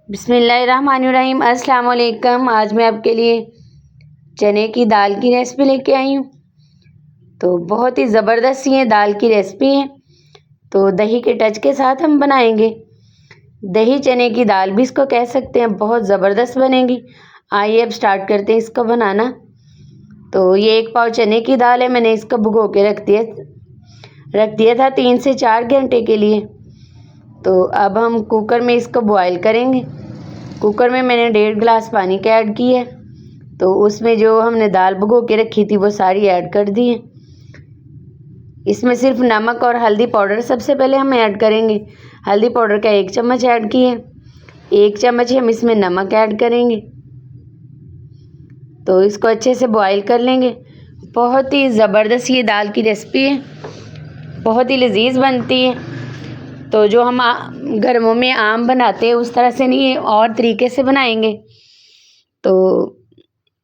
बिस्मिल्लाहिर्रहमानिर्रहीम। अस्सलाम वालेकुम। आज मैं आपके लिए चने की दाल की रेसिपी लेके आई हूँ। तो बहुत ही ज़बरदस्त ये दाल की रेसिपी है। तो दही के टच के साथ हम बनाएंगे। दही चने की दाल भी इसको कह सकते हैं, बहुत ज़बरदस्त बनेगी। आइए अब स्टार्ट करते हैं इसको बनाना। तो ये 1 पाव चने की दाल है, मैंने इसको भिगो के रख दिया था 3 से 4 घंटे के लिए। तो अब हम कुकर में इसको बॉयल करेंगे। कुकर में मैंने 1.5 गिलास पानी का ऐड किया है। तो उसमें जो हमने दाल भिगो के रखी थी वो सारी ऐड कर दी है। इसमें सिर्फ नमक और हल्दी पाउडर सबसे पहले हम ऐड करेंगे। हल्दी पाउडर का 1 चम्मच ऐड किए, 1 चम्मच हम इसमें नमक ऐड करेंगे। तो इसको अच्छे से बॉयल कर लेंगे। बहुत ही ज़बरदस्त ये दाल की रेसिपी है, बहुत ही लजीज बनती है। तो जो हम गर्मियों में आम बनाते हैं उस तरह से नहीं है, और तरीके से बनाएंगे। तो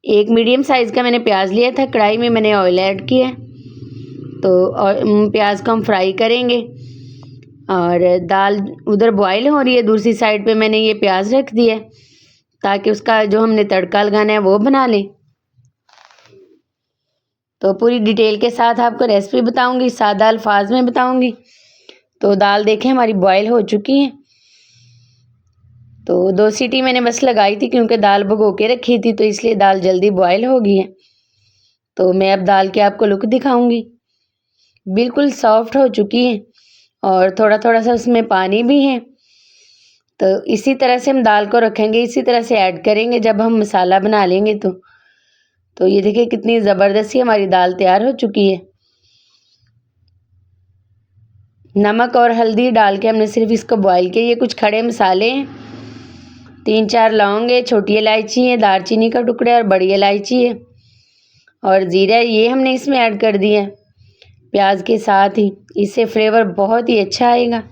एक मीडियम साइज़ का मैंने प्याज लिया था, कढ़ाई में मैंने ऑयल ऐड किया। तो प्याज को हम फ्राई करेंगे और दाल उधर बॉयल हो रही है, दूसरी साइड पे मैंने ये प्याज रख दिया है ताकि उसका जो हमने तड़का लगाना है वो बना लें। तो पूरी डिटेल के साथ आपको रेसिपी बताऊंगी, सादा अल्फाज में बताऊंगी। तो दाल देखें हमारी बॉयल हो चुकी है। तो 2 सीटी मैंने बस लगाई थी क्योंकि दाल भिगो के रखी थी, तो इसलिए दाल जल्दी बॉयल हो गई है। तो मैं अब दाल के आपको लुक दिखाऊंगी। बिल्कुल सॉफ्ट हो चुकी है और थोड़ा थोड़ा सा उसमें पानी भी है। तो इसी तरह से हम दाल को रखेंगे, इसी तरह से ऐड करेंगे जब हम मसाला बना लेंगे। तो ये देखिए कितनी ज़बरदस्त ही हमारी दाल तैयार हो चुकी है। नमक और हल्दी डाल के हमने सिर्फ इसको बॉयल किया। ये कुछ खड़े मसाले हैं, 3-4 लौंग है, छोटी इलायची है, दालचीनी का टुकड़ा और बड़ी इलायची है और ज़ीरा, ये हमने इसमें ऐड कर दिया है प्याज के साथ ही। इससे फ्लेवर बहुत ही अच्छा आएगा।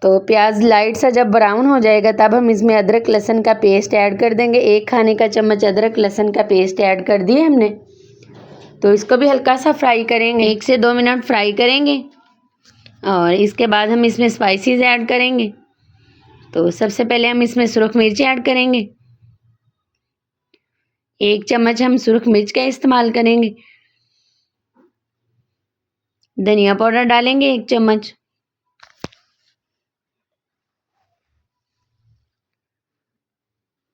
तो प्याज लाइट सा जब ब्राउन हो जाएगा तब हम इसमें अदरक लहसुन का पेस्ट ऐड कर देंगे। 1 खाने का चम्मच अदरक लहसुन का पेस्ट ऐड कर दिए हमने। तो इसको भी हल्का सा फ्राई करेंगे, 1 से 2 मिनट फ्राई करेंगे और इसके बाद हम इसमें स्पाइसेस ऐड करेंगे। तो सबसे पहले हम इसमें सुरख मिर्च ऐड करेंगे। 1 चम्मच हम सुरख मिर्च का इस्तेमाल करेंगे। धनिया पाउडर डालेंगे 1 चम्मच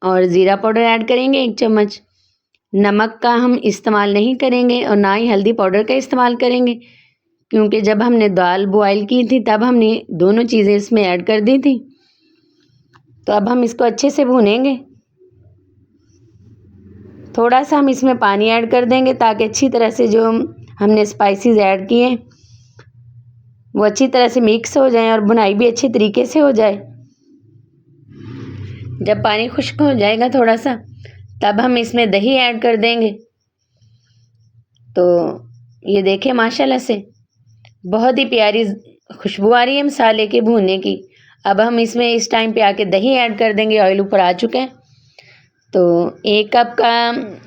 और ज़ीरा पाउडर ऐड करेंगे 1 चम्मच। नमक का हम इस्तेमाल नहीं करेंगे और ना ही हल्दी पाउडर का इस्तेमाल करेंगे, क्योंकि जब हमने दाल बॉयल की थी तब हमने दोनों चीज़ें इसमें ऐड कर दी थी। तो अब हम इसको अच्छे से भूनेंगे। थोड़ा सा हम इसमें पानी ऐड कर देंगे ताकि अच्छी तरह से जो हमने स्पाइसेस ऐड किए हैं वो अच्छी तरह से मिक्स हो जाएं और भुनाई भी अच्छे तरीके से हो जाए। जब पानी खुश्क हो जाएगा थोड़ा सा, तब हम इसमें दही ऐड कर देंगे। तो ये देखें माशाल्लाह से बहुत ही प्यारी खुशबू आ रही है मसाले के भूनने की। अब हम इसमें इस टाइम पे आके दही ऐड कर देंगे। ऑयल ऊपर आ चुका है। तो 1 कप का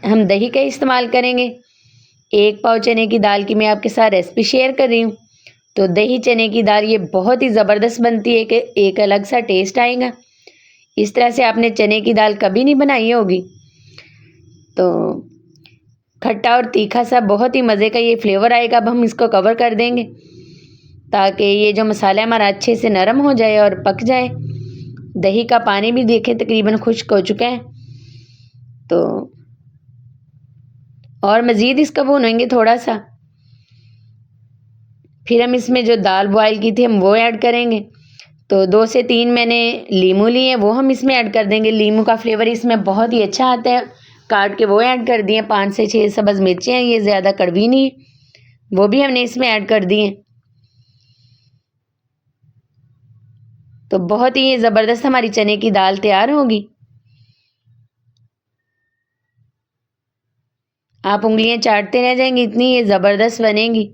हम दही का इस्तेमाल करेंगे। 1 पाव चने की दाल की मैं आपके साथ रेसिपी शेयर कर रही हूँ। तो दही चने की दाल ये बहुत ही ज़बरदस्त बनती है कि एक अलग सा टेस्ट आएगा। इस तरह से आपने चने की दाल कभी नहीं बनाई होगी। तो खट्टा और तीखा सा बहुत ही मज़े का ये फ्लेवर आएगा। अब हम इसको कवर कर देंगे ताकि ये जो मसाला हमारा अच्छे से नरम हो जाए और पक जाए। दही का पानी भी देखें तकरीबन खुश्क हो चुका है। तो और मज़ीद इसको भूनेंगे थोड़ा सा। फिर हम इसमें जो दाल बॉयल की थी हम वो ऐड करेंगे। तो 2 से 3 मैंने लीमू लिए हैं, वो हम इसमें ऐड कर देंगे। लीमू का फ्लेवर इसमें बहुत ही अच्छा आता है, काट के वो ऐड कर दिए। 5 से 6 सब्ज़ मिर्चें हैं, ये ज़्यादा कड़वी नहीं, वो भी हमने इसमें ऐड कर दिए। तो बहुत ही ज़बरदस्त हमारी चने की दाल तैयार होगी। आप उंगलियां चाटते रह जाएंगे, इतनी ये ज़बरदस्त बनेगी।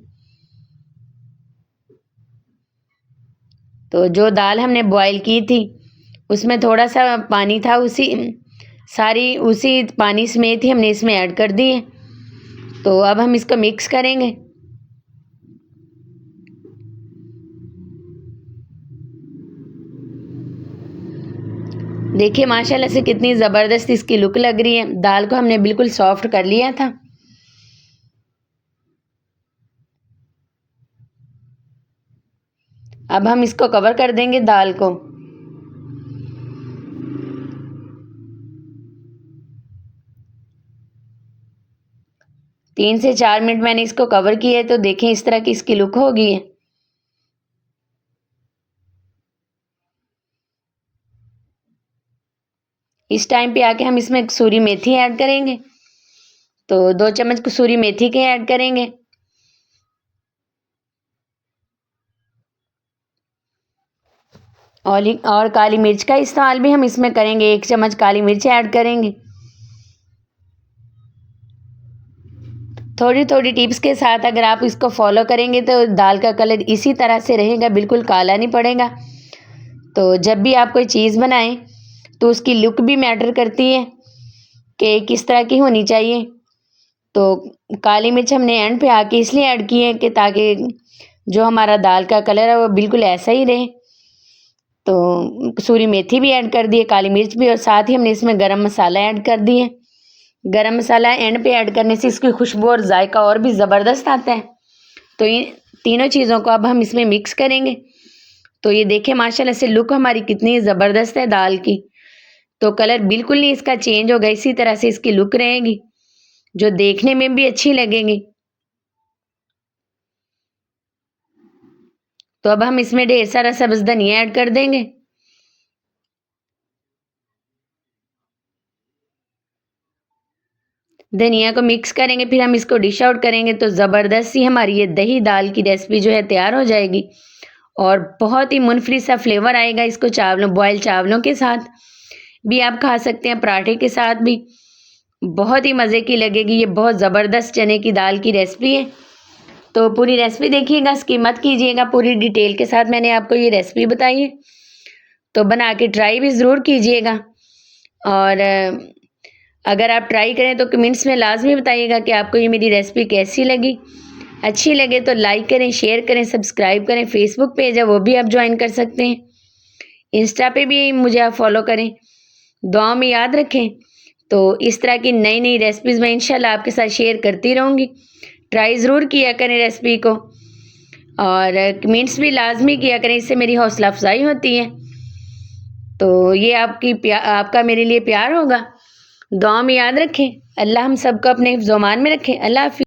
तो जो दाल हमने बॉयल की थी उसमें थोड़ा सा पानी था, उसी पानी समेत ही हमने इसमें ऐड कर दिए। तो अब हम इसको मिक्स करेंगे। देखिए माशाल्लाह से कितनी ज़बरदस्त इसकी लुक लग रही है। दाल को हमने बिल्कुल सॉफ्ट कर लिया था। अब हम इसको कवर कर देंगे दाल को। तीन से 4 मिनट मैंने इसको कवर किया है, तो देखें इस तरह की इसकी लुक हो गई है। इस टाइम पे आके हम इसमें कसूरी मेथी ऐड करेंगे। तो 2 चम्मच कसूरी मेथी के ऐड करेंगे। और काली मिर्च का इस्तेमाल भी हम इसमें करेंगे। 1 चम्मच काली मिर्च ऐड करेंगे। थोड़ी थोड़ी टिप्स के साथ अगर आप इसको फॉलो करेंगे तो दाल का कलर इसी तरह से रहेगा, बिल्कुल काला नहीं पड़ेगा। तो जब भी आप कोई चीज़ बनाएं तो उसकी लुक भी मैटर करती है कि किस तरह की होनी चाहिए। तो काली मिर्च हमने एंड पे आके इसलिए ऐड की है कि ताकि जो हमारा दाल का कलर है वो बिल्कुल ऐसा ही रहे। तो कसूरी मेथी भी ऐड कर दी है, काली मिर्च भी, और साथ ही हमने इसमें गरम मसाला ऐड कर दिए। गरम मसाला एंड पे ऐड करने से इसकी खुशबू और जायका और भी ज़बरदस्त आता है। तो ये तीनों चीज़ों को अब हम इसमें मिक्स करेंगे। तो ये देखें माशाल्लाह से लुक हमारी कितनी ज़बरदस्त है दाल की। तो कलर बिल्कुल नहीं इसका चेंज होगा, इसी तरह से इसकी लुक रहेगी जो देखने में भी अच्छी लगेगी। तो अब हम इसमें ढेर सारा सब्ज़ धनिया ऐड कर देंगे। धनिया को मिक्स करेंगे, फिर हम इसको डिश आउट करेंगे। तो ज़बरदस्त सी हमारी ये दही दाल की रेसिपी जो है तैयार हो जाएगी और बहुत ही मुनफरी सा फ्लेवर आएगा। इसको बॉयल चावलों के साथ भी आप खा सकते हैं, पराठे के साथ भी बहुत ही मज़े की लगेगी। ये बहुत ज़बरदस्त चने की दाल की रेसिपी है। तो पूरी रेसिपी देखिएगा, स्किप मत कीजिएगा। पूरी डिटेल के साथ मैंने आपको ये रेसिपी बताई है, तो बना के ट्राई भी ज़रूर कीजिएगा। और अगर आप ट्राई करें तो कमेंट्स में लाजमी बताइएगा कि आपको ये मेरी रेसिपी कैसी लगी। अच्छी लगे तो लाइक करें, शेयर करें, सब्सक्राइब करें। फेसबुक पेज है वो भी आप ज्वाइन कर सकते हैं। इंस्टा पे भी मुझे आप फॉलो करें। दुआ में याद रखें। तो इस तरह की नई नई रेसिपीज़ मैं इंशाल्लाह आपके साथ शेयर करती रहूँगी। ट्राई ज़रूर किया करें रेसिपी को, और कमेंट्स भी लाजमी किया करें, इससे मेरी हौसला अफजाई होती है। तो ये आपका मेरे लिए प्यार होगा। दुआ में याद रखें। अल्लाह हम सबको अपने हिफ्ज़-ओ-मान में रखें। अल्लाह हाफ़िज़।